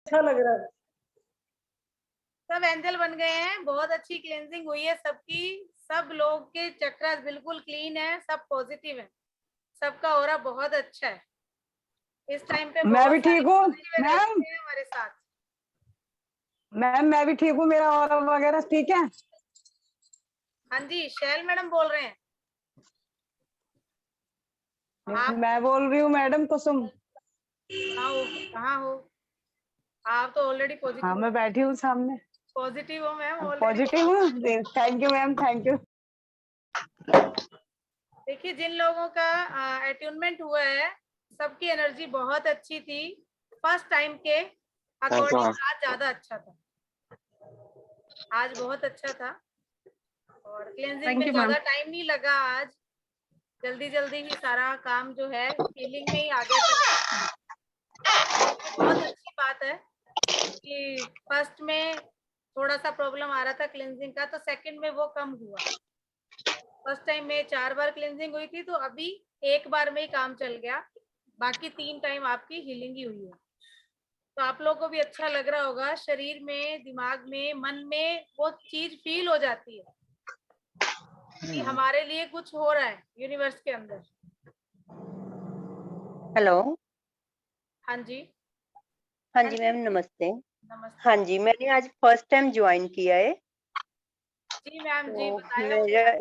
अच्छा लग रहा है। सब एंजल बन गए हैं, बहुत अच्छी क्लेंजिंग हुई है सबकी। सब लोग के चक्रास बिल्कुल क्लीन है, सब पॉजिटिव है, सबका ऑरा बहुत अच्छा है। इस टाइम पे मैं बहुत भी सारी ठीक हूँ पॉजिटिव मैम। एनर्जी है हमारे साथ। मैम मैं भी ठीक हूँ, मेरा ऑरा वगैरह ठीक है। हाँ जी, शैल मैडम बोल रहे हैं आप? मैं बोल रही हूँ मैडम कुसुम। कहाँ हो? आप तो ऑलरेडी हाँ पॉजिटिव मैं बैठी हूँ सामने। हो मैम, ऑलरेडी। पॉजिटिव हूँ। Thank you ma'am, thank you. देखिए, जिन लोगों का अट्यूनमेंट हुआ है सबकी एनर्जी बहुत अच्छी थी। फर्स्ट टाइम के अकॉर्डिंग आज ज्यादा अच्छा था, आज बहुत अच्छा था। और क्लेंजिंग में ज्यादा टाइम नहीं लगा आज, जल्दी जल्दी ही सारा काम जो है हीलिंग में ही आ गया चला। बहुत अच्छी बात है कि फर्स्ट में थोड़ा सा प्रॉब्लम आ रहा था क्लेंजिंग का, तो सेकंड में वो कम हुआ। फर्स्ट टाइम में 4 बार क्लेंजिंग हुई थी, तो अभी एक बार में ही काम चल गया, बाकी 3 टाइम आपकी हीलिंग ही हुई है। तो आप लोगों को भी अच्छा लग रहा होगा, शरीर में, दिमाग में, मन में वो चीज फील हो जाती है कि हमारे लिए कुछ हो रहा है यूनिवर्स के अंदर। हेलो। हाँ जी। हाँ जी मैम, नमस्ते। नमस्ते। हाँ जी, मैंने आज फर्स्ट टाइम ज्वाइन किया है। जी मैम जी, तो बताया मुझे। मेरा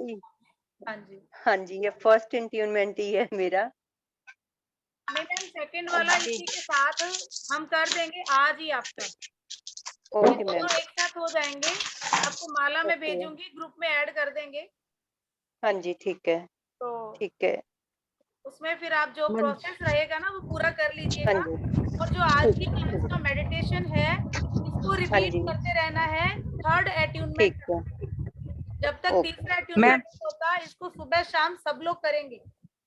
हाँ जी। हाँ जी, ये फर्स्ट इंट्यूनमेंट ही है मेरा। नहीं मैम, सेकंड वाला इसी के साथ हम कर देंगे आज ही आपका। ये ओके मैम। दोनों एक साथ हो जाएंगे, आपको माला में ओके। भेजूंगी, ग्रुप में ऐड कर देंगे। हाँ जी, ठीक है। तो ठीक है। उसमें फिर आप जो प्रोसेस रहेगा ना वो पूरा कर हाँ लीजिएगा। जी। और जो आज की ठीक। क्लास का मेडिटेशन है, इसको हाँ रिपीट जी, करते रहना है थर्ड ठीक अट्यूनमेंट है। तक। जब तक ओके। तीसरा मैं अट्यूनमेंट होता, इसको सुबह शाम सब लोग करेंगे,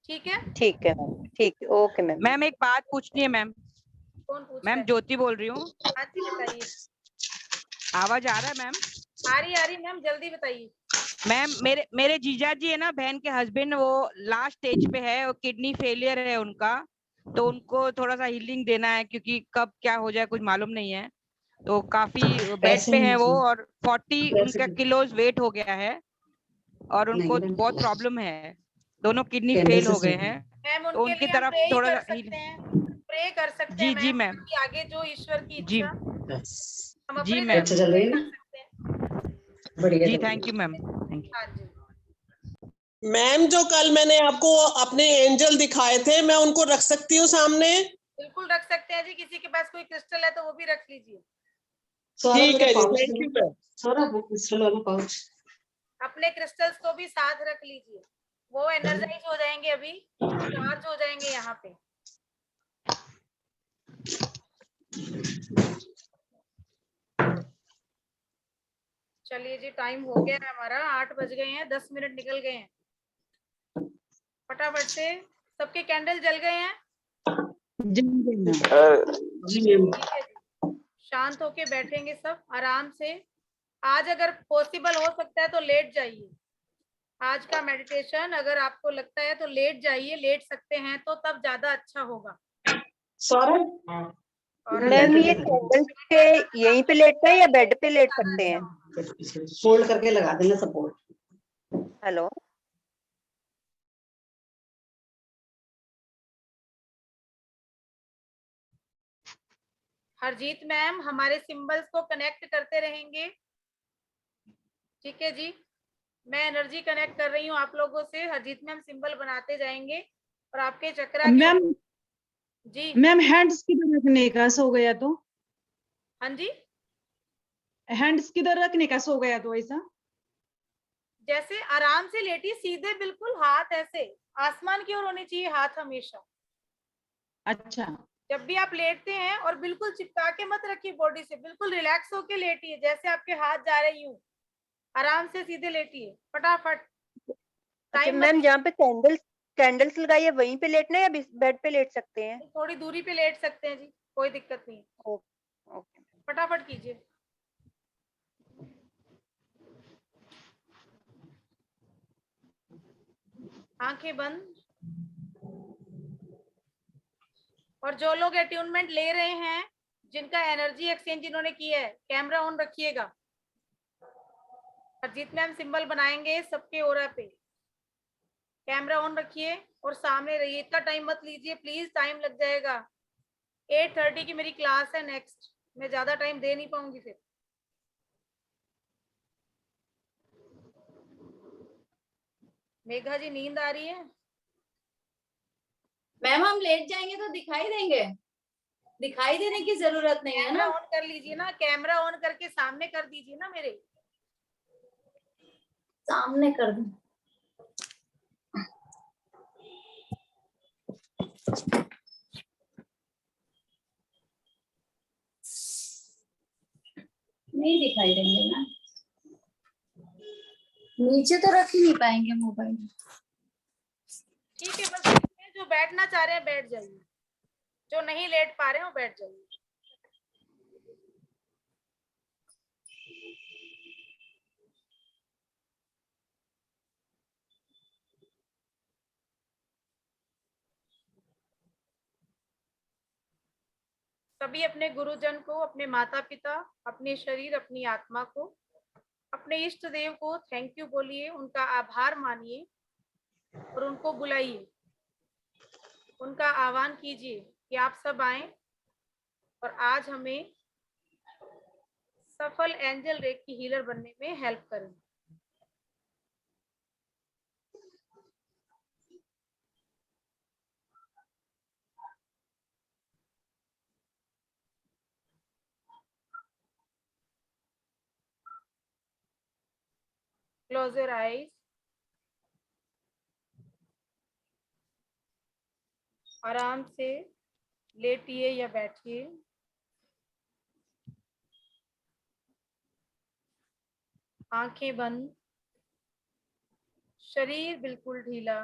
ठीक है? ठीक है मैम, ठीक है। Okay ma'am. मैम एक बात पूछनी है मैम। कौन पूछ रहा मैम है? ज्योति बोल रही हूँ। हाँ जी, बताइए। आवाज आ रहा है मैम? आ रही मैम, जल्दी बताइए। मैम मेरे मेरे जीजा जी है ना, बहन के हस्बैंड, वो लास्ट स्टेज पे है, वो किडनी फेलियर है उनका। तो उनको थोड़ा सा हीलिंग देना है, क्योंकि कब क्या हो जाए कुछ मालूम नहीं है। तो काफी बेड पे है वो, और 40 उनका किलोज वेट हो गया है, और उनको बहुत प्रॉब्लम है, दोनों किडनी फेल हो गए हैं। मैम तो उनके उनकी लिए हम तरफ प्रे ही थोड़ा कर सा सकते हैं, प्रे कर सकते हैं जी जी मैम, मैम। बाकी आगे जो ईश्वर की जी इच्छा, हम जी अपनी तरफ मैम। से प्रे कर सकते हैं। जी thank you ma'am, thank you. हाँ जी। मैम जो कल मैंने आपको अपने एंजल दिखाए थे, मैं उनको रख सकती हूँ सामने? बिल्कुल रख सकते हैं जी, किसी के पास कोई क्रिस्टल है तो वो भी रख लीजिए। ठीक है जी, थैंक यू मैम। अपने क्रिस्टल्स को भी साथ रख लीजिए, वो एनर्जाइज हो जाएंगे, अभी चार्ज हो जाएंगे यहाँ पे। चलिए जी, टाइम हो गया है हमारा, 8 बज गए हैं, 10 मिनट निकल गए हैं। फटाफट से सबके कैंडल जल गए हैं? जी मैम। ठीक है जी, शांत होके बैठेंगे सब आराम से। आज अगर पॉसिबल हो सकता है तो लेट जाइए। आज का मेडिटेशन अगर आपको लगता है तो लेट जाइए, लेट सकते हैं तो तब ज्यादा अच्छा होगा। और मैम ये कैंडल्स के यहीं पे लेटना है या बेड पे लेट सकते हैं? फोल्ड करके लगा देना सपोर्ट। हेलो। हरजीत मैम हमारे सिंबल्स को कनेक्ट करते रहेंगे, ठीक है जी? मैं एनर्जी कनेक्ट कर रही हूँ आप लोगों से, हरजीत मैम सिंबल बनाते जाएंगे और आपके चक्रा मैम जी। मैम हैंड्स किधर रखने का सो गया तो? हाँ जी, हैंड्स किधर रखने का सो गया तो ऐसा? जैसे आराम से लेटिए, सीधे बिल्कुल, हाथ ऐसे आसमान की ओर होने चाहिए हाथ हमेशा। अच्छा। जब भी आप लेटते हैं और बिल्कुल चिपका के मत रखिए बॉडी से, बिल्कुल रिलैक्स होके लेटिए, जैसे आपके हाथ जा रहे यूं आराम से सीधे लेटिए फटाफट। अच्छा टाइम मत, मैम, जहाँ पे कैंडल्स लगाई है वहीं पे लेटना है या बेड पे लेट सकते हैं? थोड़ी दूरी पे लेट सकते हैं जी, कोई दिक्कत नहीं, ओके। फटाफट कीजिए। आंखें बंद। और जो लोग अट्यूनमेंट ले रहे हैं, जिनका एनर्जी एक्सचेंज इन्होंने किया है कैमरा ऑन रखिएगा। अजीत मैम सिंबल बनाएंगे सबके ओरा पे, कैमरा ऑन रखिए और सामने रहिए। इतना टाइम मत लीजिए प्लीज, टाइम लग जाएगा। 8:30 की मेरी क्लास है नेक्स्ट, मैं ज्यादा टाइम दे नहीं पाऊंगी फिर। मेघा जी नींद आ रही है? मैम हम लेट जाएंगे तो दिखाई देंगे, दिखाई देने की जरूरत नहीं है कैमरा ना। ऑन कर लीजिए ना, कैमरा ऑन करके सामने कर दीजिए ना मेरे। सामने कर दूं? नहीं दिखाई देंगे ना, नीचे तो रख ही नहीं पाएंगे मोबाइल। ठीक है, बस जो बैठना चाह रहे हैं बैठ जाइए, जो नहीं लेट पा रहे हैं वो बैठ जाइए। सभी अपने गुरुजन को, अपने माता पिता, अपने शरीर, अपनी आत्मा को, अपने इष्ट देव को थैंक यू बोलिए, उनका आभार मानिए और उनको बुलाइए, उनका आह्वान कीजिए कि आप सब आए और आज हमें सफल एंजल रेक की हीलर बनने में हेल्प करें। Close your eyes. आराम से लेटिए या बैठिए। आंखें बंद, शरीर बिल्कुल ढीला,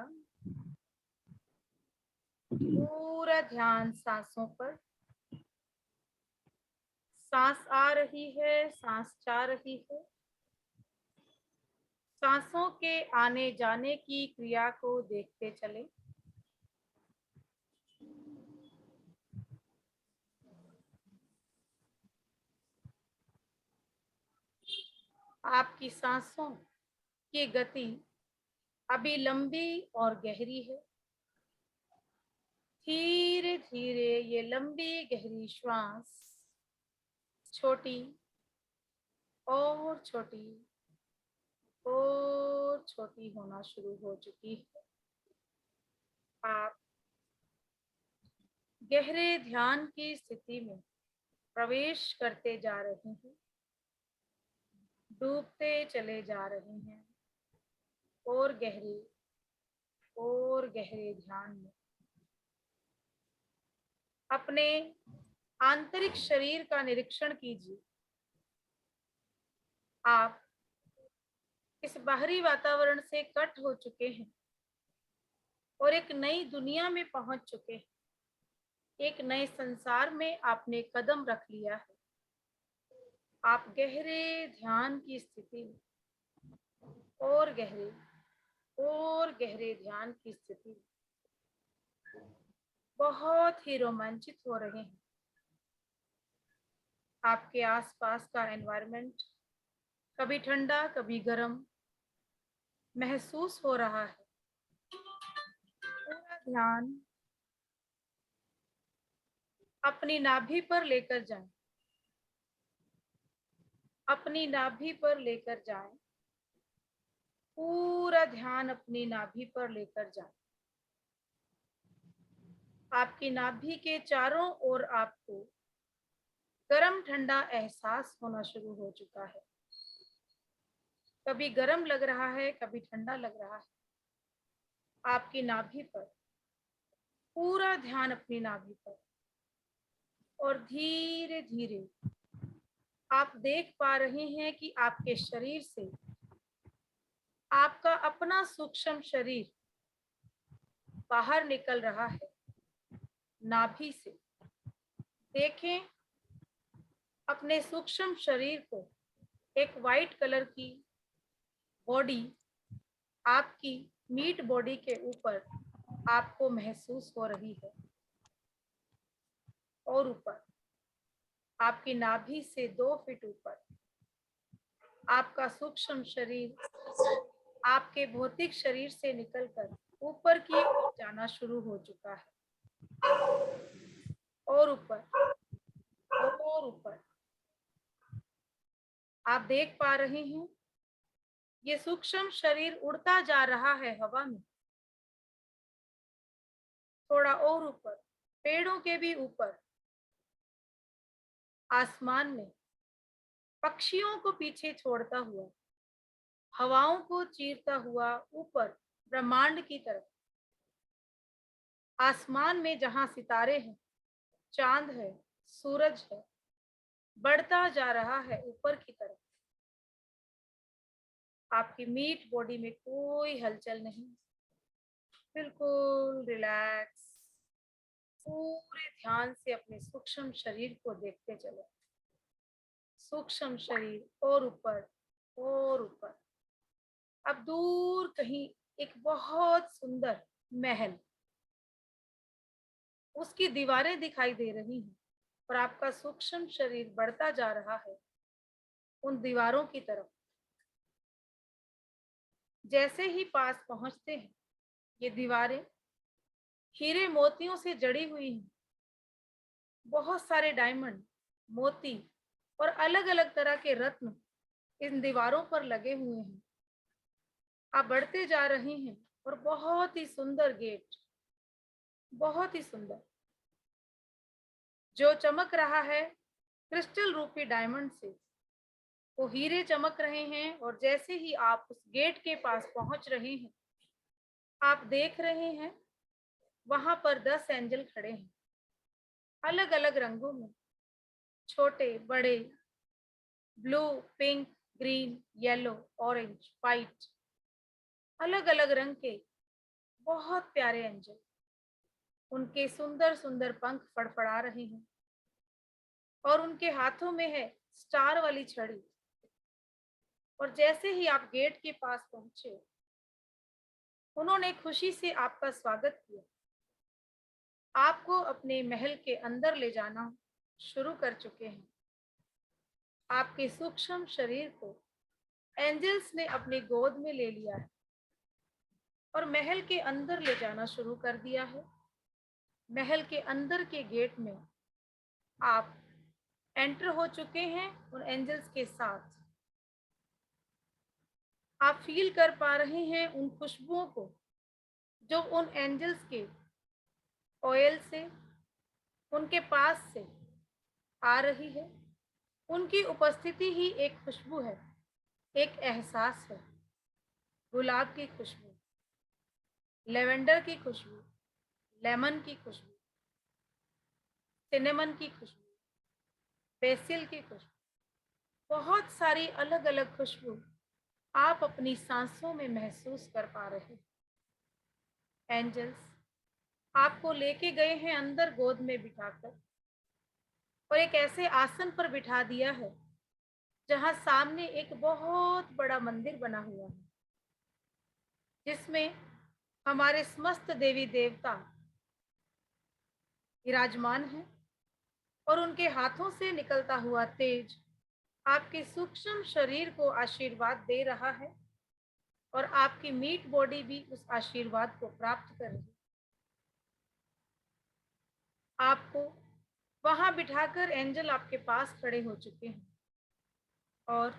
पूरा ध्यान सांसों पर। सांस आ रही है, सांस जा रही है। सांसों के आने जाने की क्रिया को देखते चले। आपकी सांसों की गति अभी लंबी और गहरी है। धीरे धीरे ये लंबी गहरी श्वास छोटी और छोटी और छोटी होना शुरू हो चुकी है। आप गहरे ध्यान की स्थिति में प्रवेश करते जा रहे हैं, डूबते चले जा रहे हैं और गहरे ध्यान में। अपने आंतरिक शरीर का निरीक्षण कीजिए। आप इस बाहरी वातावरण से कट हो चुके हैं और एक नई दुनिया में पहुंच चुके हैं। एक नए संसार में आपने कदम रख लिया है। आप गहरे ध्यान की स्थिति में और गहरे ध्यान की स्थिति में बहुत ही रोमांचित हो रहे हैं। आपके आसपास का एनवायरनमेंट कभी ठंडा कभी गर्म महसूस हो रहा है। पूरा ध्यान अपनी नाभि पर लेकर जाएं, अपनी नाभि पर लेकर जाएं। पूरा ध्यान अपनी नाभि पर लेकर जाएं। आपकी नाभि के चारों ओर आपको गरम ठंडा एहसास होना शुरू हो चुका है। कभी गरम लग रहा है, कभी ठंडा लग रहा है। आपकी नाभि पर पूरा ध्यान, अपनी नाभि पर, और धीरे धीरे आप देख पा रहे हैं कि आपके शरीर से आपका अपना सूक्ष्म शरीर बाहर निकल रहा है नाभि से। देखें अपने सूक्ष्म शरीर को, एक वाइट कलर की बॉडी आपकी मीट बॉडी के ऊपर आपको महसूस हो रही है और ऊपर आपकी नाभि से 2 फीट ऊपर आपका सूक्ष्म शरीर आपके भौतिक शरीर से निकलकर ऊपर की ओर जाना शुरू हो चुका है, और ऊपर और ऊपर। आप देख पा रहे हैं ये सूक्ष्म शरीर उड़ता जा रहा है हवा में, थोड़ा और ऊपर, पेड़ों के भी ऊपर, आसमान में, पक्षियों को पीछे छोड़ता हुआ, हवाओं को चीरता हुआ ऊपर ब्रह्मांड की तरफ। आसमान में जहां सितारे हैं, चांद है, सूरज है, बढ़ता जा रहा है ऊपर की तरफ। आपकी मीट बॉडी में कोई हलचल नहीं, बिल्कुल रिलैक्स। पूरे ध्यान से अपने सूक्ष्म शरीर को देखते चलो, सूक्ष्म शरीर और ऊपर और ऊपर। अब दूर कहीं एक बहुत सुंदर महल, उसकी दीवारें दिखाई दे रही हैं और आपका सूक्ष्म शरीर बढ़ता जा रहा है उन दीवारों की तरफ। जैसे ही पास पहुंचते हैं, ये दीवारें हीरे मोतियों से जड़ी हुई हैं। बहुत सारे डायमंड, मोती और अलग अलग तरह के रत्न इन दीवारों पर लगे हुए हैं। आप बढ़ते जा रहे हैं और बहुत ही सुंदर गेट, बहुत ही सुंदर, जो चमक रहा है क्रिस्टल रूपी डायमंड से, वो हीरे चमक रहे हैं। और जैसे ही आप उस गेट के पास पहुंच रहे हैं, आप देख रहे हैं वहां पर 10 एंजल खड़े हैं, अलग अलग रंगों में, छोटे बड़े, blue, pink, green, yellow, orange, white, अलग अलग रंग के बहुत प्यारे एंजल। उनके सुंदर सुंदर पंख फड़फड़ा रहे हैं और उनके हाथों में है स्टार वाली छड़ी। और जैसे ही आप गेट के पास पहुंचे, उन्होंने खुशी से आपका स्वागत किया, आपको अपने महल के अंदर ले जाना शुरू कर चुके हैं। आपके सूक्ष्म शरीर को एंजल्स ने अपनी गोद में ले लिया है और महल के अंदर ले जाना शुरू कर दिया है। महल के अंदर के गेट में आप एंटर हो चुके हैं उन एंजल्स के साथ। आप फील कर पा रहे हैं उन खुशबुओं को जो उन एंजल्स के ऑयल से, उनके पास से आ रही है। उनकी उपस्थिति ही एक खुशबू है, एक एहसास है। गुलाब की खुशबू, लेवेंडर की खुशबू, लेमन की खुशबू, सिनेमन की खुशबू, बेसिल की खुशबू, बहुत सारी अलग अलग खुशबू आप अपनी सांसों में महसूस कर पा रहे हैं। एंजल्स आपको लेके गए हैं अंदर गोद में बिठाकर और एक ऐसे आसन पर बिठा दिया है जहां सामने एक बहुत बड़ा मंदिर बना हुआ है, जिसमें हमारे समस्त देवी देवता विराजमान हैं और उनके हाथों से निकलता हुआ तेज आपके सूक्ष्म शरीर को आशीर्वाद दे रहा है और आपकी मीट बॉडी भी उस आशीर्वाद को प्राप्त कर रही है। आपको वहां बिठाकर एंजल आपके पास खड़े हो चुके हैं और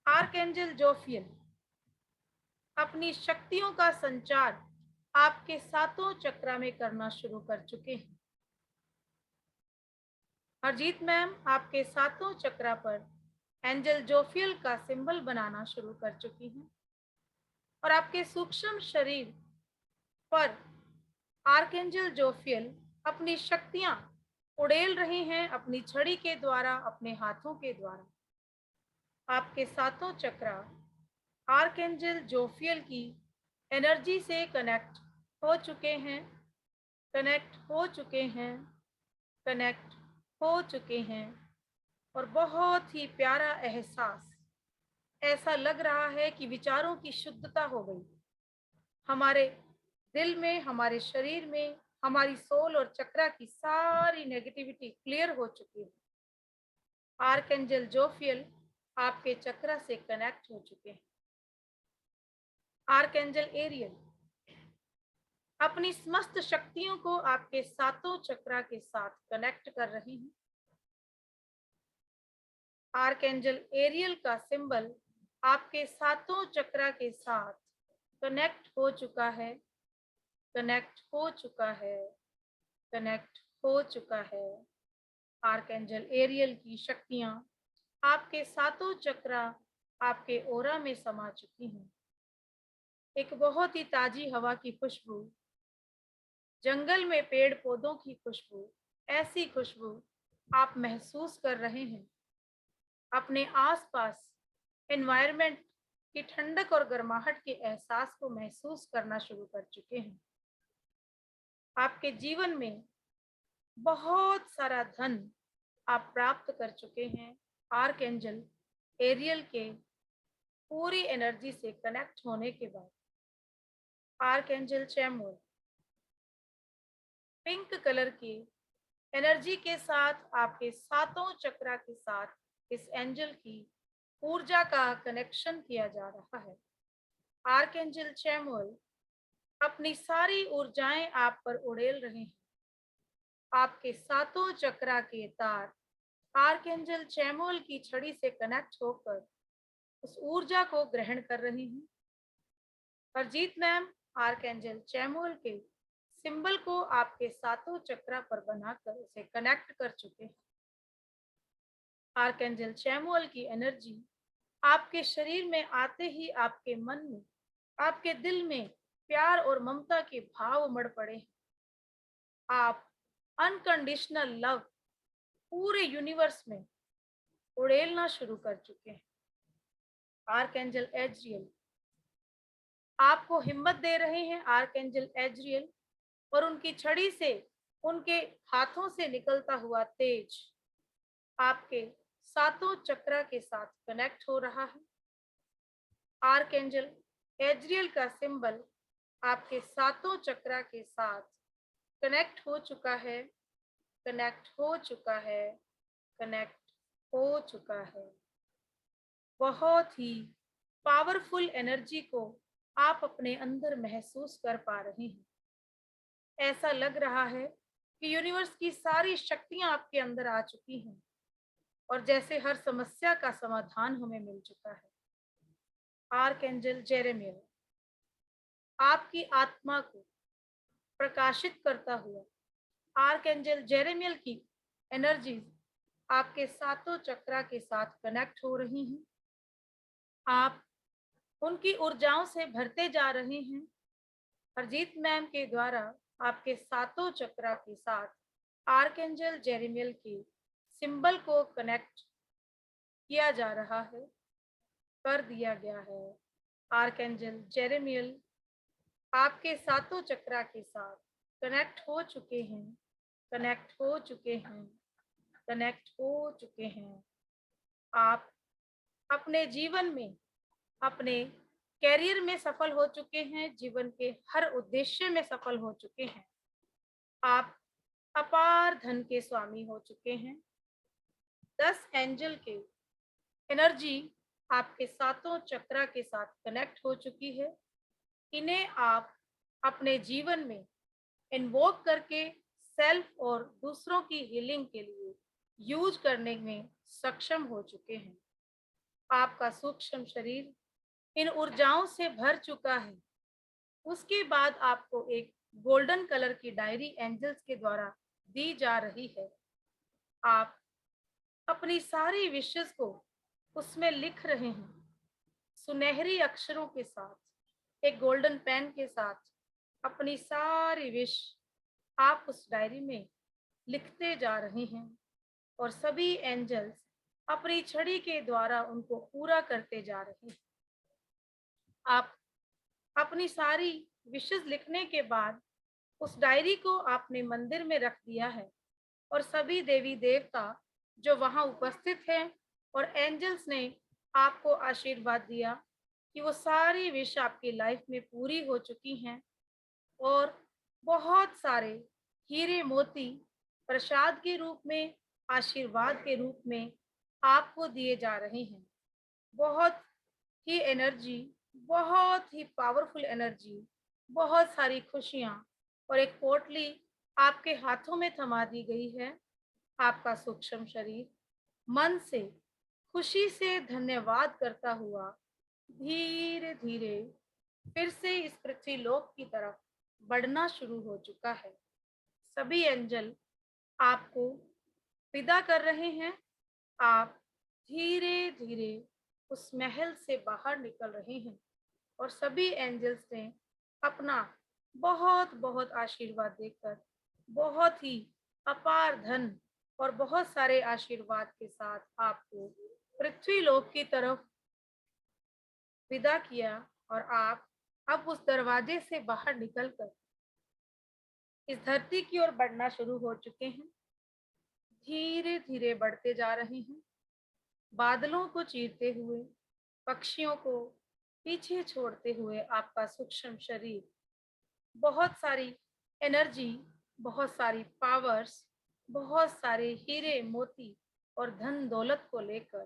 आर्कएंजल जोफियल अपनी शक्तियों का संचार आपके सातों चक्रा में करना शुरू कर चुके हैं। हरजीत मैम आपके सातों चक्रा पर एंजल जोफियल का सिंबल बनाना शुरू कर चुकी हैं और आपके सूक्ष्म शरीर पर आर्कएंजल जोफियल अपनी शक्तियां उड़ेल रहे हैं अपनी छड़ी के द्वारा, अपने हाथों के द्वारा। आपके सातों चक्रा आर्कएंजल जोफियल की एनर्जी से कनेक्ट हो चुके हैं, कनेक्ट हो चुके हैं, कनेक्ट हो चुके हैं। और बहुत ही प्यारा एहसास, ऐसा लग रहा है कि विचारों की शुद्धता हो गई। हमारे दिल में, हमारे शरीर में हमारी सोल और चक्रा की सारी नेगेटिविटी क्लियर हो चुकी है। आर्कएंजल जोफियल आपके चक्रा से कनेक्ट हो चुके हैं। आर्कएंजल एरियल अपनी समस्त शक्तियों को आपके सातों चक्रा के साथ कनेक्ट कर रहे हैं। आर्कएंजल एरियल का सिंबल आपके सातों चक्रा के साथ कनेक्ट हो चुका है, कनेक्ट हो चुका है, कनेक्ट हो चुका है। आर्कएंजल एरियल की शक्तियां आपके सातों चक्रा आपके ओरा में समा चुकी हैं। एक बहुत ही ताजी हवा की खुशबू, जंगल में पेड़ पौधों की खुशबू, ऐसी खुशबू आप महसूस कर रहे हैं। अपने आसपास एनवायरनमेंट की ठंडक और गर्माहट के एहसास को महसूस करना शुरू कर चुके हैं। आपके जीवन में बहुत सारा धन आप प्राप्त कर चुके हैं। आर्कएंजल एरियल के पूरी एनर्जी से कनेक्ट होने के बाद आर्कएंजल चैमुअल पिंक कलर की एनर्जी के साथ आपके सातों चक्रा के साथ इस एंजल की ऊर्जा का कनेक्शन किया जा रहा है। आर्कएंजल चैमुअल अपनी सारी ऊर्जाएं आप पर उड़ेल रहे हैं। आपके सातों चक्रा के तार आर्कएंजल चैमुअल की छड़ी से कनेक्ट होकर उस ऊर्जा को ग्रहण कर रहे हैं। हरजीत मैम आर्कएंजल चैमुअल के सिंबल को आपके सातों चक्रा पर बनाकर उसे कनेक्ट कर चुके हैं। आर्कएंजल चैमुअल की एनर्जी आपके शरीर में आते ही आपके मन में, आपके दिल में प्यार और ममता के भाव उमड़ पड़े हैं। आप अनकंडीशनल लव पूरे यूनिवर्स में उड़ेलना शुरू कर चुके हैं। आर्कएंजल एजरियल आपको हिम्मत दे रहे हैं। आर्कएंजल एजरियल और उनकी छड़ी से, उनके हाथों से निकलता हुआ तेज आपके सातों चक्रा के साथ कनेक्ट हो रहा है। आर्कएंजल एजरियल का सिंबल आपके सातों चक्रा के साथ कनेक्ट हो चुका है, कनेक्ट हो चुका है, कनेक्ट हो चुका है। बहुत ही पावरफुल एनर्जी को आप अपने अंदर महसूस कर पा रहे हैं। ऐसा लग रहा है कि यूनिवर्स की सारी शक्तियां आपके अंदर आ चुकी हैं और जैसे हर समस्या का समाधान हमें मिल चुका है। आर्कएंजल जेरेमियल आपकी आत्मा को प्रकाशित करता हुआ आर्कएंजल जेरेमियल की एनर्जी आपके सातों चक्रा के साथ कनेक्ट हो रही हैं। आप उनकी ऊर्जाओं से भरते जा रहे हैं। हरजीत मैम के द्वारा आपके सातों चक्रा के साथ आर्कएंजल जेरेमियल के सिंबल को कनेक्ट किया जा रहा है, कर दिया गया है। आर्कएंजल जेरेमियल आपके सातों चक्रा के साथ कनेक्ट हो चुके हैं, कनेक्ट हो चुके हैं, कनेक्ट हो चुके हैं। आप अपने जीवन में, अपने कैरियर में सफल हो चुके हैं, जीवन के हर उद्देश्य में सफल हो चुके हैं। आप अपार धन के स्वामी हो चुके हैं। 10 एंजल के एनर्जी आपके सातों चक्रा के साथ कनेक्ट हो चुकी है। इन्हें आप अपने जीवन में इन्वोक करके सेल्फ और दूसरों की हीलिंग के लिए यूज करने में सक्षम हो चुके हैं। आपका सूक्ष्म शरीर इन ऊर्जाओं से भर चुका है। उसके बाद आपको एक गोल्डन कलर की डायरी एंजल्स के द्वारा दी जा रही है। आप अपनी सारी विशेस को उसमें लिख रहे हैं। सुनहरी अक्षरों के साथ, एक गोल्डन पेन के साथ अपनी सारी विश आप उस डायरी में लिखते जा रहे हैं और सभी एंजल्स अपनी छड़ी के द्वारा उनको पूरा करते जा रहे हैं। आप अपनी सारी विशेस लिखने के बाद उस डायरी को आपने मंदिर में रख दिया है और सभी देवी देवता जो वहां उपस्थित हैं और एंजल्स ने आपको आशीर्वाद दिया कि वो सारी विश आपकी लाइफ में पूरी हो चुकी हैं और बहुत सारे हीरे मोती प्रसाद के रूप में, आशीर्वाद के रूप में आपको दिए जा रहे हैं। बहुत ही एनर्जी, बहुत ही पावरफुल एनर्जी, बहुत सारी खुशियां और एक पोटली आपके हाथों में थमा दी गई है। आपका सूक्ष्म शरीर मन से खुशी से धन्यवाद करता हुआ धीरे धीरे फिर से इस पृथ्वी लोक की तरफ बढ़ना शुरू हो चुका है। सभी एंजल आपको विदा कर रहे हैं। आप धीरे धीरे उस महल से बाहर निकल रहे हैं और सभी एंजल्स ने अपना बहुत बहुत आशीर्वाद देकर, बहुत ही अपार धन और बहुत सारे आशीर्वाद के साथ आपको पृथ्वी लोक की तरफ विदा किया और आप अब उस दरवाजे से बाहर निकलकर इस धरती की ओर बढ़ना शुरू हो चुके हैं। धीरे धीरे बढ़ते जा रहे हैं, बादलों को चीरते हुए, पक्षियों को पीछे छोड़ते हुए आपका सूक्ष्म शरीर बहुत सारी एनर्जी, बहुत सारी पावर्स, बहुत सारे हीरे मोती और धन दौलत को लेकर,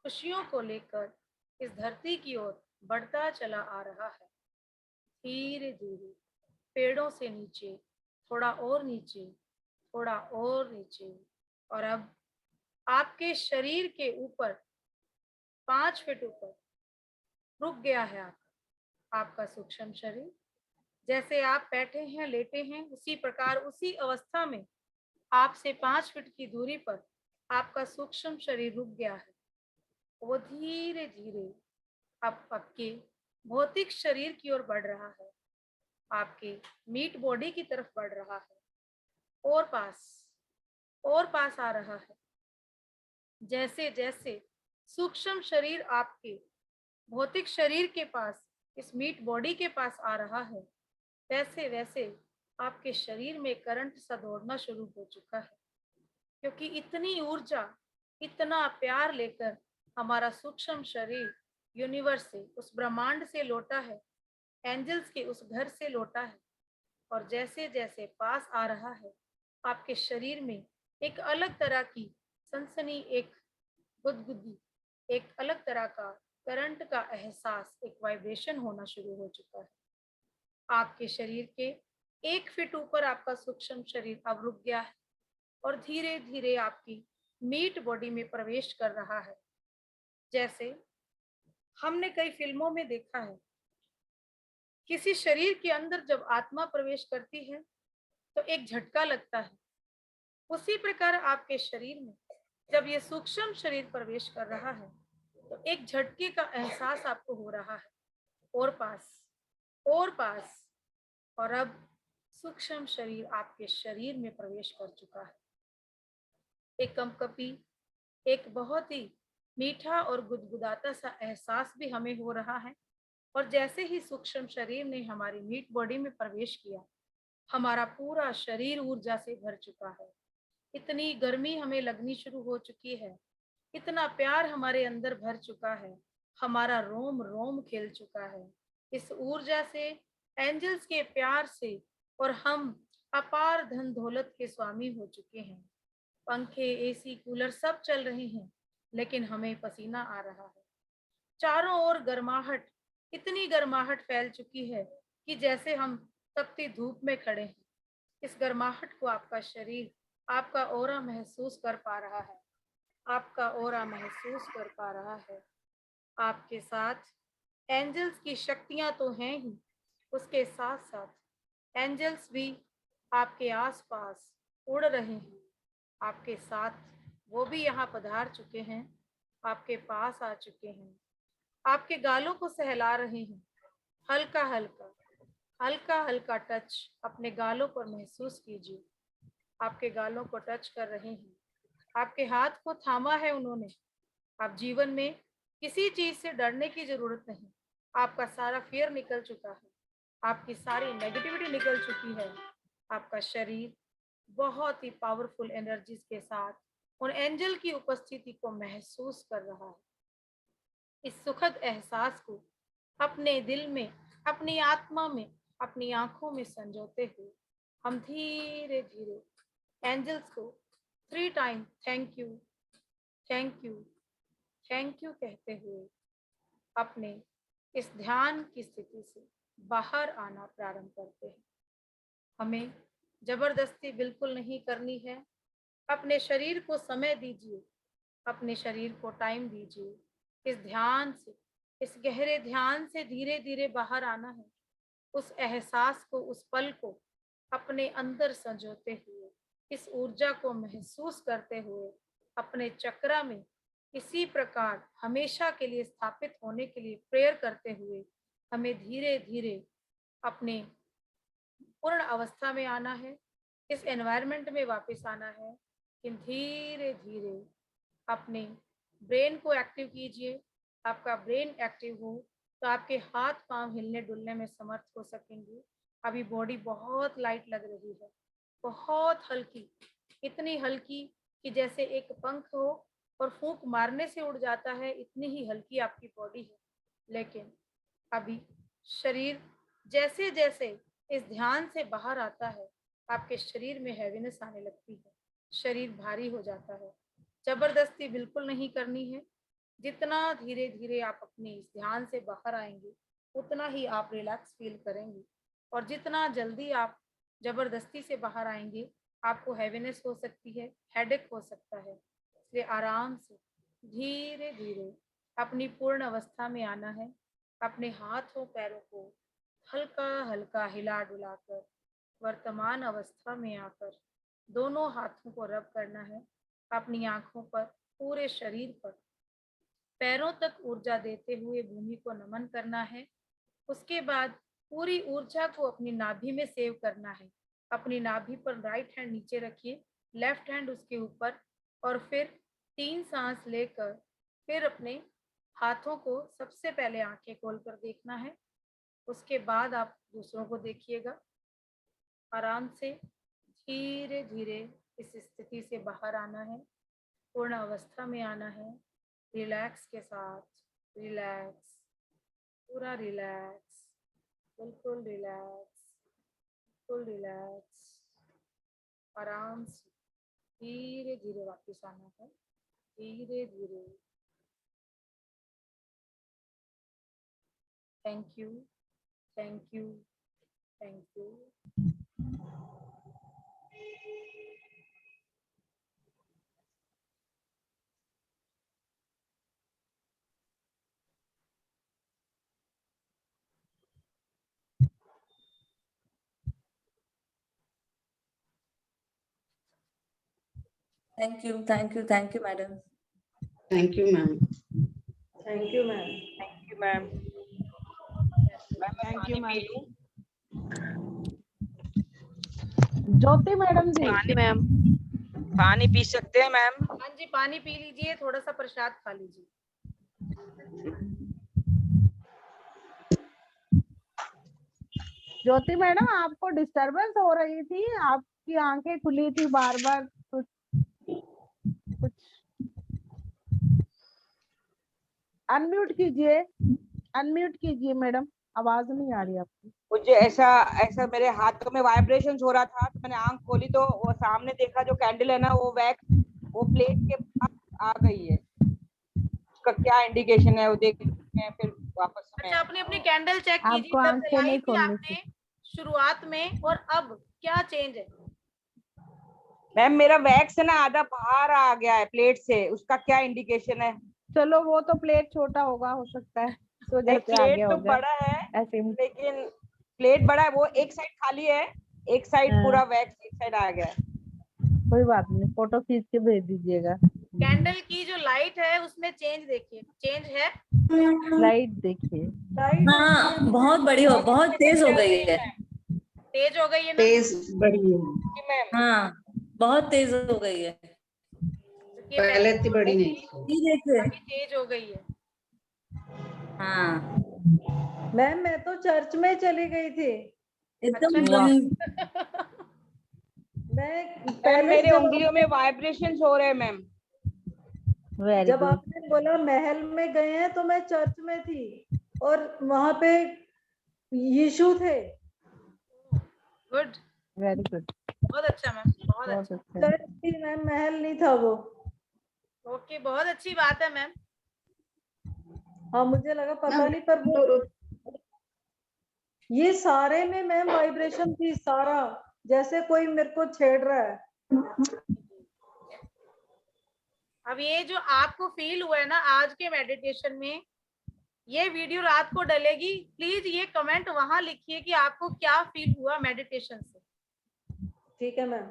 खुशियों को लेकर इस धरती की ओर बढ़ता चला आ रहा है। धीरे धीरे पेड़ों से नीचे, थोड़ा और नीचे, थोड़ा और नीचे, और अब आपके शरीर के ऊपर 5 फीट ऊपर रुक गया है आपका सूक्ष्म शरीर। जैसे आप बैठे हैं, लेटे हैं, उसी प्रकार उसी अवस्था में आपसे 5 फीट की दूरी पर आपका सूक्ष्म शरीर रुक गया है। वो धीरे धीरे अब आपके भौतिक शरीर की ओर बढ़ रहा है, आपके मीट बॉडी की तरफ बढ़ रहा है, और पास आ रहा है। जैसे जैसे सूक्ष्म शरीर आपके भौतिक शरीर के पास, इस मीट बॉडी के पास आ रहा है, वैसे वैसे आपके शरीर में करंट सा दौड़ना शुरू हो चुका है, क्योंकि इतनी ऊर्जा, इतना प्यार लेकर हमारा सूक्ष्म शरीर यूनिवर्स से, उस ब्रह्मांड से लौटा है, एंजल्स के उस घर से लौटा है। और जैसे जैसे पास आ रहा है, आपके शरीर में एक अलग तरह की सनसनी, एक गुदगुदी, एक अलग तरह का करंट का एहसास, एक वाइब्रेशन होना शुरू हो चुका है। आपके शरीर के 1 फीट ऊपर आपका सूक्ष्म शरीर अब रुक गया है और धीरे धीरे आपकी मीट बॉडी में प्रवेश कर रहा है। जैसे हमने कई फिल्मों में देखा है, किसी शरीर के अंदर जब आत्मा प्रवेश करती है तो एक झटका लगता है, उसी प्रकार आपके शरीर में जब ये सूक्ष्म शरीर प्रवेश कर रहा है तो एक झटके का एहसास आपको हो रहा है, और पास, और अब सूक्ष्म शरीर आपके शरीर में प्रवेश कर चुका है। एक कंपकपी, एक बहुत ही मीठा और गुदगुदाता सा एहसास भी हमें हो रहा है। और जैसे ही सूक्ष्म शरीर ने हमारी मीट बॉडी में प्रवेश किया, हमारा पूरा शरीर ऊर्जा से भर चुका है। इतनी गर्मी हमें लगनी शुरू हो चुकी है, इतना प्यार हमारे अंदर भर चुका है, हमारा रोम रोम खिल चुका है इस ऊर्जा से, एंजल्स के प्यार से, और हम अपार धन दौलत के स्वामी हो चुके हैं। पंखे, एसी, कूलर सब चल रहे हैं, लेकिन हमें पसीना आ रहा है। चारों ओर गर्माहट, इतनी गर्माहट फैल चुकी है कि जैसे हम तपती धूप में खड़े हैं। इस गर्माहट को आपका शरीर, आपका ऑरा महसूस कर पा रहा है, आपका ऑरा महसूस कर पा रहा है। आपके साथ एंजल्स की शक्तियां तो हैं ही, उसके साथ साथ एंजल्स भी आपके आसपास उड़ रहे हैं। आपके साथ वो भी यहाँ पधार चुके हैं, आपके पास आ चुके हैं, आपके गालों को सहला रहे हैं। हल्का हल्का, हल्का हल्का टच अपने गालों पर महसूस कीजिए। आपके गालों को टच कर रहे हैं, आपके हाथ को थामा है उन्होंने। आप जीवन में किसी चीज से डरने की जरूरत नहीं, आपका सारा फियर निकल चुका है, आपकी सारी नेगेटिविटी निकल चुकी है। आपका शरीर बहुत ही पावरफुल एनर्जीज के साथ उन एंजल की उपस्थिति को महसूस कर रहा है। इस सुखद एहसास को अपने दिल में, अपनी आत्मा में, अपनी आंखों में संजोते हुए हम धीरे धीरे एंजल्स को 3 time thank you thank you thank you कहते हुए अपने इस ध्यान की स्थिति से बाहर आना प्रारंभ करते हैं। हमें जबरदस्ती बिल्कुल नहीं करनी है। अपने शरीर को समय दीजिए, अपने शरीर को टाइम दीजिए। इस ध्यान से, इस गहरे ध्यान से धीरे धीरे बाहर आना है। उस एहसास को, उस पल को अपने अंदर संजोते हुए, इस ऊर्जा को महसूस करते हुए अपने चक्रा में इसी प्रकार हमेशा के लिए स्थापित होने के लिए प्रेयर करते हुए हमें धीरे धीरे अपने पूर्ण अवस्था में आना है। इस एनवायरनमेंट में वापस आना है कि धीरे धीरे अपने ब्रेन को एक्टिव कीजिए। आपका ब्रेन एक्टिव हो तो आपके हाथ पांव हिलने डुलने में समर्थ हो सकेंगे। अभी बॉडी बहुत लाइट लग रही है, बहुत हल्की, इतनी हल्की कि जैसे एक पंख हो और फूंक मारने से उड़ जाता है, इतनी ही हल्की आपकी बॉडी है। लेकिन अभी शरीर जैसे जैसे इस ध्यान से बाहर आता है, आपके शरीर में हैवीनेस आने लगती है, शरीर भारी हो जाता है। जबरदस्ती बिल्कुल नहीं करनी है। जितना धीरे धीरे आप अपने इस ध्यान से बाहर आएंगे उतना ही आप रिलैक्स फील करेंगे, और जितना जल्दी आप जबरदस्ती से बाहर आएंगे आपको हैवीनेस हो सकती है, हेडेक हो सकता है। इसलिए आराम से धीरे धीरे अपनी पूर्ण अवस्था में आना है। अपने हाथों पैरों को हल्का हल्का हिला डुलाकर वर्तमान अवस्था में आकर दोनों हाथों को रब करना है। अपनी आंखों पर, पूरे शरीर पर, पैरों तक ऊर्जा देते हुए भूमि को नमन करना है। उसके बाद पूरी ऊर्जा को अपनी नाभि में सेव करना है। अपनी नाभि पर राइट हैंड नीचे रखिए, लेफ्ट हैंड उसके ऊपर, और फिर 3 सांस लेकर फिर अपने हाथों को सबसे पहले आंखें खोलकर देखना है। उसके बाद आप दूसरों को देखिएगा। आराम से धीरे धीरे इस स्थिति से बाहर आना है, पूर्ण अवस्था में आना है। रिलैक्स के साथ, रिलैक्स, पूरा रिलैक्स, बिल्कुल रिलैक्स, बिल्कुल रिलैक्स। आराम से धीरे धीरे वापस आना है, धीरे धीरे। Thank you, thank you, thank you. Thank you, thank you, thank you madam. Thank you ma'am. Thank you ma'am. Thank you ma'am. मैं Thank you, पानी ma'am. पी लूं? Jyoti madam ji. Thank you ma'am. पानी पी सकते हैं मैम? हाँ जी, पानी पी लीजिए, थोड़ा सा प्रसाद खा लीजिए। ज्योति मैडम, आपको डिस्टरबेंस हो रही थी, आपकी आंखें खुली थी बार बार, कुछ अनम्यूट कीजिए, अनम्यूट कीजिए मैडम, आवाज नहीं आ रही आपकी। मुझे ऐसा मेरे हाथों में वाइब्रेशन हो रहा था, तो मैंने आंख खोली तो वो सामने देखा जो कैंडल है ना, वो वैक्स वो प्लेट के पास आ गई है। उसका क्या इंडिकेशन है वो देखते हैं फिर वापस में। अच्छा, अपनी अपनी कैंडल चेक कीजिए, आपको जब आंखें जलाई नहीं थी खोलनी आपने शुरुआत में और अब क्या चेंज है? मैम मेरा वैक्स है ना आधा बाहर आ गया है प्लेट से, उसका क्या इंडिकेशन है? चलो वो तो प्लेट छोटा होगा, हो सकता है इस वजह से आ प्लेट गया तो होगा बड़ा है, ऐसे ही। लेकिन प्लेट बड़ा है, वो एक साइड खाली है, एक साइड हाँ। पूरा वैक्स एक साइड आ गया है। कोई बात नहीं, फोटो खींच के भेज दीजिएगा। कैंडल की जो लाइट है उसमें चेंज देखिए, चेंज है। लाइट देखिए, हाँ, बहुत बड़ी हो, बहुत तेज हो गई है। तेज हो गई है ना? तेज बड़ी है, जी मैम। हाँ, बहुत तेज हो गई है। ये पहले इतनी बड़ी नहीं थी। ये देखिए। अभी तेज हो गई है। हाँ, मैम मैं तो चर्च में चली गई थी। एकदम अच्छा। मैं मैम पहले मेरे जब उंगलियों में वाइब्रेशन हो रहे हैं मैम। वेरी जब गुड। आपने बोला महल में गए हैं तो मैं चर्च में थी और वहां पे यीशु थे। गुड। वेरी गुड, बहुत अच्छा मैम, बहुत बहुत अच्छा। अच्छा। मैम महल नहीं था वो। ओके, बहुत अच्छी बात है मैम। हाँ मुझे लगा पता मैम, नहीं, पर वो ये सारे में मैम वाइब्रेशन थी सारा, जैसे कोई मेरे को छेड़ रहा है। अब ये जो आपको फील हुआ है ना आज के मेडिटेशन में, ये वीडियो रात को डलेगी, प्लीज ये कमेंट वहां लिखिए कि आपको क्या फील हुआ मेडिटेशन से। ठीक है मैम।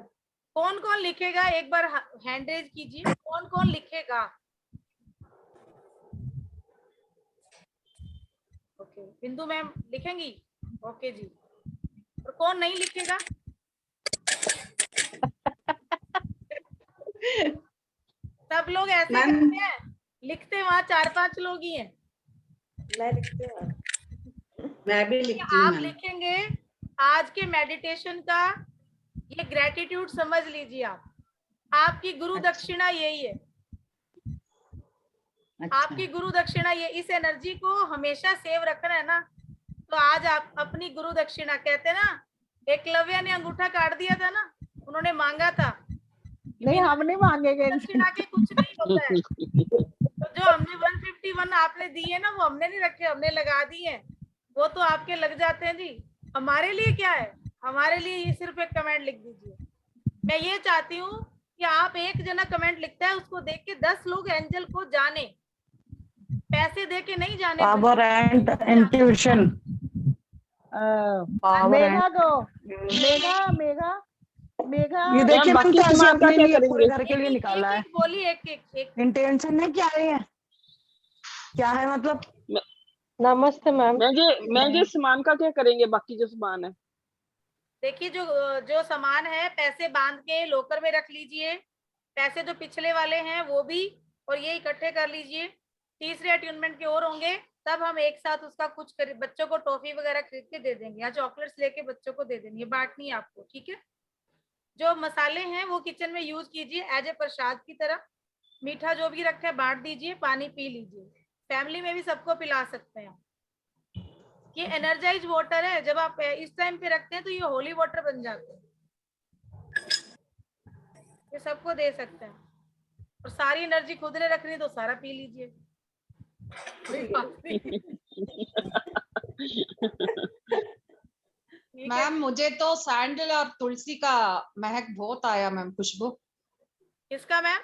कौन कौन लिखेगा, एक बार हैंड रेज कीजिए, कौन कौन लिखेगा। ओके, बिंदु मैम लिखेंगी, ओके जी। और कौन नहीं लिखेगा? सब लोग ऐसे मैम, करते हैं, लिखते वहां 4-5 लोग ही हैं। मैं लिखती हूँ। मैं भी लिखती हूँ आप मैम। लिखेंगे आज के मेडिटेशन का ये ग्रेटिट्यूड समझ लीजिए आप, आपकी गुरु दक्षिणा यही है। अच्छा, आपकी गुरु दक्षिणा ये, इस एनर्जी को हमेशा सेव रखना है ना, तो आज आप अपनी गुरु दक्षिणा, कहते ना एकलव्य ने अंगूठा काट दिया था ना, उन्होंने मांगा था, नहीं हम नहीं मांगेंगे। दक्षिणा के कुछ नहीं होता है। तो जो हमने 151 आपने दिए ना, वो हमने नहीं रखे, हमने लगा दिए हैं, वो तो आपके लग जाते हैं जी। हमारे लिए क्या है, हमारे लिए ये सिर्फ एक कमेंट लिख दीजिए। मैं ये चाहती हूँ कि आप एक जना कमेंट लिखता है, उसको देख के 10 लोग एंजल को जाने, पैसे दे के नहीं जाने। Power and intuition. मेघा को, मेघा ये देखिए मैम, तो ऐसे अपने लिए पूरे घर के लिए एक- निकाला है। एक बोली, एक इंटेंशन है क्या है, क्या है मतलब। नमस्ते मैम। मैं जो सामान का क्या करेंगे, बाकी जो सामान है। देखिए, जो सामान है पैसे बांध के लॉकर में रख लीजिए, पैसे जो पिछले वाले हैं वो भी, और ये इकट्ठे कर लीजिए। तीसरे अट्यूनमेंट के और होंगे, तब हम एक साथ उसका कुछ बच्चों को टॉफी वगैरह खरीद के दे देंगे, या चॉकलेट्स लेके बच्चों को दे देंगे, बांटनी है आपको, ठीक है। जो मसाले हैं वो किचन में यूज कीजिए एज ए प्रसाद की तरह। मीठा जो भी रखा है बांट दीजिए, पानी पी लीजिए, फैमिली में भी सबको पिला सकते हैं। ये एनर्जाइज वाटर है, जब आप इस टाइम पे रखते हैं तो ये होली वाटर बन जाते हैं, ये सबको दे सकते हैं। और सारी एनर्जी खुद ने रखनी तो सारा पी लीजिए। मैम मुझे तो सैंडल और तुलसी का महक बहुत आया मैम, खुशबू। किसका मैम?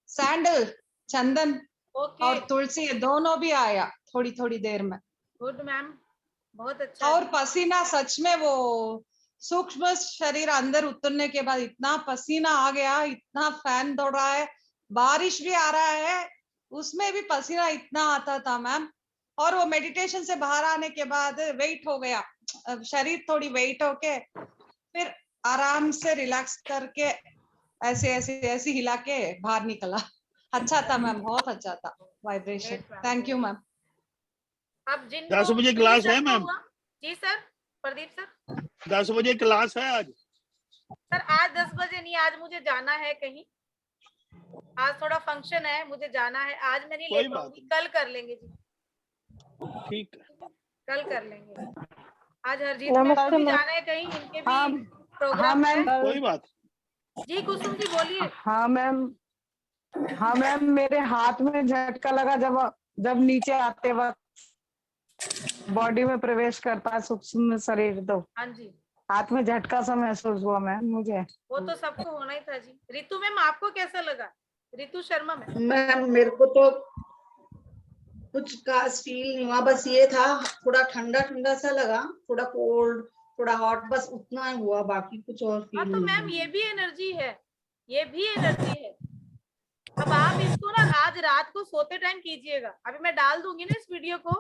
सैंडल, चंदन ओके, और तुलसी दोनों भी आया थोड़ी थोड़ी देर में। गुड मैम, बहुत अच्छा। और पसीना, सच में वो सूक्ष्म शरीर अंदर उतरने के बाद इतना पसीना आ गया, इतना फैन दौड़ रहा है, बारिश भी आ रहा है, उसमें भी पसीना इतना आता था मैम। और वो मेडिटेशन से बाहर आने के बाद वेट हो गया, शरीर थोड़ी वेट होके फिर आराम से रिलैक्स करके ऐसे ऐसे ऐसे हिला के बाहर निकला। अच्छा था मैम, बहुत अच्छा था वाइब्रेशन। Thank you ma'am. अब जिनको 10 बजे क्लास है मैम। जी सर, प्रदीप सर। 10 बजे क्लास है आज। सर आज 10 बजे नहीं, आज मुझे जाना है कहीं, आज थोड़ा फंक्शन है, मुझे जाना है, आज मैं नहीं ले पाऊंगी, कल कर लेंगे जी। ठीक है, कल कर लेंगे। आज हरजीत मैम भी जाना है कहीं, इनके भी प्रोग्राम है। कोई बात। जी कुसुम जी बोलिए। हाँ मैम, मेरे हाथ में झटका लगा जब नीचे आते वक्त बॉडी में प्रवेश करता है सूक्ष्म शरीर, तो हाँ जी, हाथ में झटका सा महसूस हुआ मैम मुझे। वो तो सबको होना ही था जी। रितु मैम आपको कैसा लगा? रितु शर्मा मैम। मैम मेरे को तो कुछ खास फील नहीं हुआ, बस ये था थोड़ा ठंडा ठंडा सा लगा, थोड़ा कोल्ड थोड़ा हॉट, बस उतना ही हुआ, बाकी कुछ और फील हाँ तो नहीं मैम हुआ। ये भी एनर्जी है, ये भी एनर्जी है। अब आप इसको ना आज रात को सोते टाइम कीजिएगा, अभी मैं डाल दूंगी ना इस वीडियो को,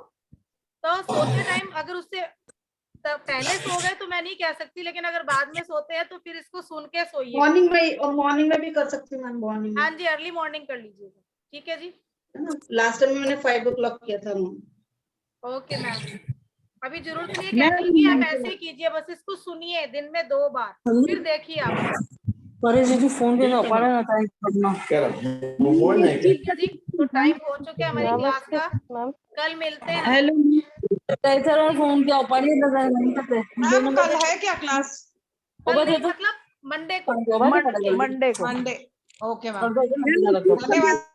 तो सोते टाइम अगर उससे पहले सो गए तो मैं नहीं कह सकती, लेकिन अगर बाद में सोते हैं तो फिर इसको सुन के सोइए। मॉर्निंग में भी कर सकती हूँ मैम, मॉर्निंग। हाँ जी, अर्ली मॉर्निंग कर लीजिएगा, ठीक है जी। लास्ट टाइम मैंने 5 o'clock किया था मैम। ओके मैम, अभी जरूरत नहीं है कैंडल की, आप ऐसे ही कीजिए, बस इसको सुनिए दिन में 2 बार, फिर देखिए आप। फोन पे ना पड़ा ना टाइम करना। ठीक है जी, तो टाइम हो चुका है हमारी क्लास का, कल मिलते हैं। हेलो फोन क्या पढ़िए मैम कल है क्या क्लास? कल नहीं, मतलब मंडे को। मंडे को। मंडे ओके मैम धन्यवाद।